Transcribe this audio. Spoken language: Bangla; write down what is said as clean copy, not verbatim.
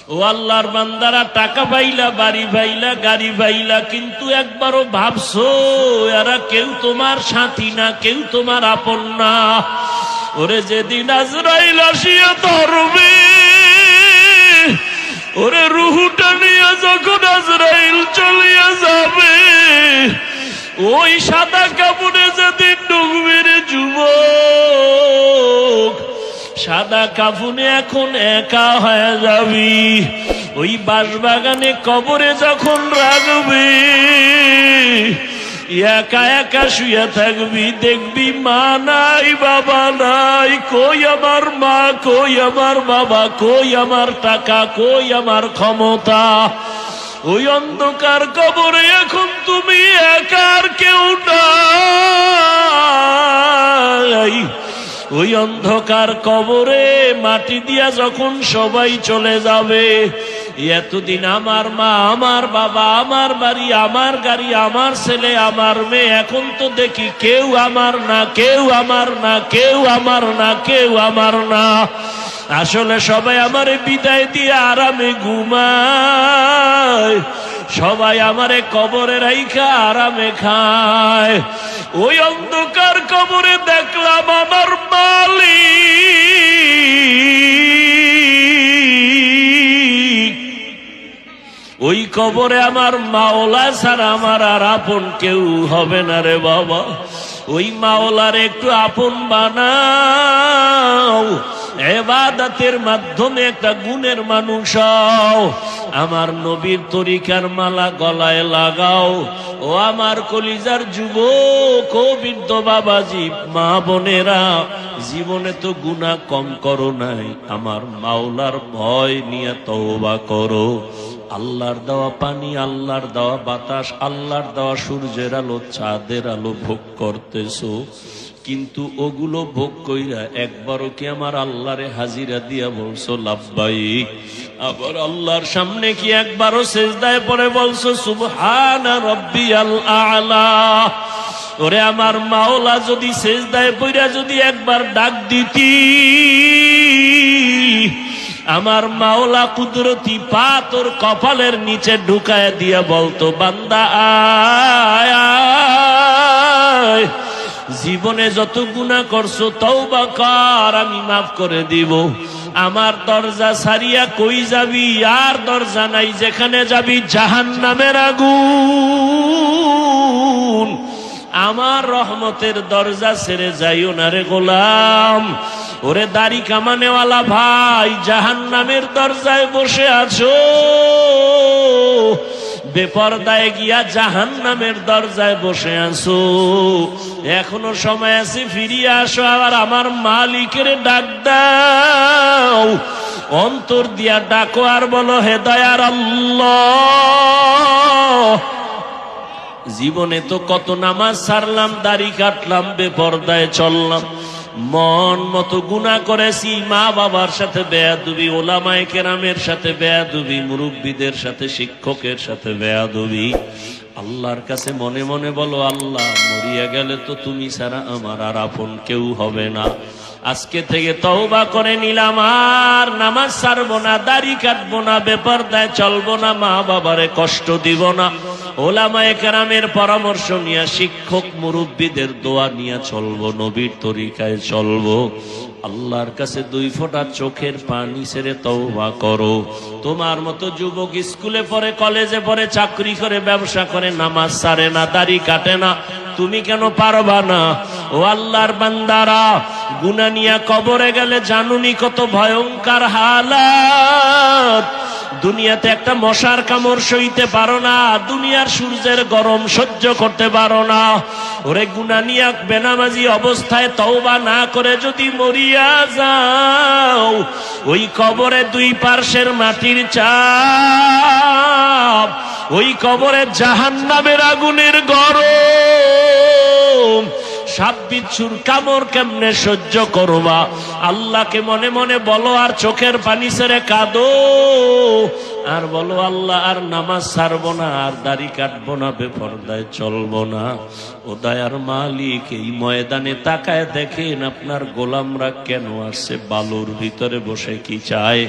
ও আল্লাহর বান্দারা, টাকা পাইলা, বাড়ি পাইলা, গাড়ি পাইলা, কিন্তু একবারও ভাবছো এরা কেউ তোমার সাথী না, কেউ তোমার আপন না? ওরে যেদিন আজরাইল আসিয়া ধরবে, ওরে রুহুটা নিয়ে যখন আজরাইল চলিয়া যাবে, ওই সাদা কাপড়ে যেদিন ঢুকবে রে যুবক, সাদা কাফনে এখন একা হয়ে যাবি। ওই বাঁশবাগানে কবরে যখন রাখবে, একা একা শুয়ে থাকবি, দেখবি মা নাই, বাবা নাই, কই আমার মা, কই আমার বাবা, কই আমার টাকা, কই আমার ক্ষমতা। ওই অন্ধকার কবরে এখন তুমি একা, আর কেউ নাই। ওই অন্ধকার কবরে মাটি দিয়া যখন সবাই চলে যাবে, এতদিন আমার মা, আমার বাবা, আমার বাড়ি, আমার গাড়ি, আমার ছেলে, আমার মেয়ে, এখন তো দেখি কেউ আমার না, কেউ আমার না, কেউ আমার না, কেউ আমার না। আসলে সবাই আমারে বিদায় দিয়ে আরামে ঘুমায়, সবাই আমারে কবরে রাইখা আরামে খায়। ওই অন্ধকার কবরে দেখলাম আমার মালিক, ওই কবরে আমার মাওলা ছাড়া আমার আর আপন কেউ হবে না রে বাবা। ওই মাওলার একটু আপন বানাও, ইবাদতের মাধ্যমে একটা গুণের মানুষ হও, আমার নবীর তরিকার মালা গলায় লাগাও। ও আমার কলিজার যুবক, ও বৃদ্ধ বাবাজি, মা বোনেরা, জীবনে তো গুনাহ কম করো নাই, আমার মাওলার ভয় নিয়ে তওবা করো। আল্লাহর দেওয়া পানি, আল্লাহর দেওয়া বাতাস, আল্লাহর দেওয়া সূর্যের আলো, চাঁদের আলো ভোগ করতেছো, কিন্তু ওগুলো ভোগ কইরা একবারও কি আমার আল্লাহরে হাজিরা দিয়া বলছো লাব্বাইক? আবার আল্লাহর সামনে কি একবারও সিজদায় পড়ে বলছো সুবহানা রাব্বিয়াল আ'লা? ওরে আমার মাওলা, যদি সিজদায় পড়া যদি একবার ডাক দিতি, আমার মাওলা কুদরতি পা তোর কপালের নিচে ঢুকায় দিয়া বলতো, বান্দা আয় আয়, জীবনে যত গুনাহ করছো তওবা কর, আমি মাফ করে দিব। আমার দরজা ছাড়িয়া কই যাবি? আর দরজা নাই, যেখানে যাবি জাহান্নামের আগুন। আমার রহমতের দরজা ছেড়ে যাইও না রে গোলাম। ওরে দাড়ি কামানেওয়ালা ভাই, জাহান্নামের দরজায় বসে আছো, বেপরদায় গিয়া জাহান্নামের দরজায় বসে আছো, এখনো সময় আছে, ফিরিয়ে আসো, আবার আমার মালিকের ডাক দাও, অন্তর দিয়া ডাকো আর বলো, হে দয়ার আল্লাহ, জীবনে তো কত নামাজ ছাড়লাম, দাড়ি কাটলাম, বেপরদায় চললাম, মন মতো গুনাহ করেছি, মা বাবার সাথে বেয়াদবি, ওলামায়ে কেরামের সাথে বেয়াদবি, মুরব্বীদের সাথে, শিক্ষকের সাথে বেয়াদবি। আল্লাহর কাছে মনে মনে বলো, আল্লাহ, মরিয়া গেলে তো তুমি ছাড়া আমার আর আপন কেউ হবে না। আজকে থেকে তওবা করে নিলাম, আর নামাজ ছাড়বো না, দাড়ি কাটবো না, বেপরদায় চলবো না, মা বাবারে কষ্ট দিব না, ওলামায়ে কেরামের পরামর্শ নিয়ে, শিক্ষক মুরব্বীদের দোয়া নিয়ে চলবো, নবীর তরিকায় চলবো। আল্লাহর কাছে 2 ফোঁটা চোখের পানি ছেড়ে তওবা করো। তোমার মতো যুবক স্কুলে পড়ে, কলেজে পড়ে, চাকরি করে, ব্যবসা করে, নামাজ ছাড়ে না, দাড়ি কাটে না, তুমি কেন পারবা না? ও আল্লাহর বান্দারা, গুনাহ নিয়ে কবরে গেলে জানুনি কত ভয়ঙ্কর হালাত। দুনিয়াতে একটা মশার কামড় সইতে পারো না, দুনিয়ার সূর্যের গরম সহ্য করতে পারো না। ওরে গুনাহ নিয়ে বেনামাজি অবস্থায় তওবা না করে যদি মরিয়া যাও, ওই কবরে 2 পার্শ্বের মাটির চাপ, ওই কবরে জাহান্নামের আগুনের গরম, সাপ বিচ্ছুর কামড় কেমনে সহ্য করবা? আল্লাহকে মনে মনে বলো, আর চোখের পানি ছেড়ে কাঁদো, আর বলো, আল্লাহ, আর নামাজ ছাড়বো না, আর দাড়ি কাটবো না, বেপরদায় চলবো না। ও দয়ার মালিক, এই ময়দানে তাকায় দেখেন আপনার গোলামরা কেন আসছে, বালুর ভিতরে বসে কি চায়?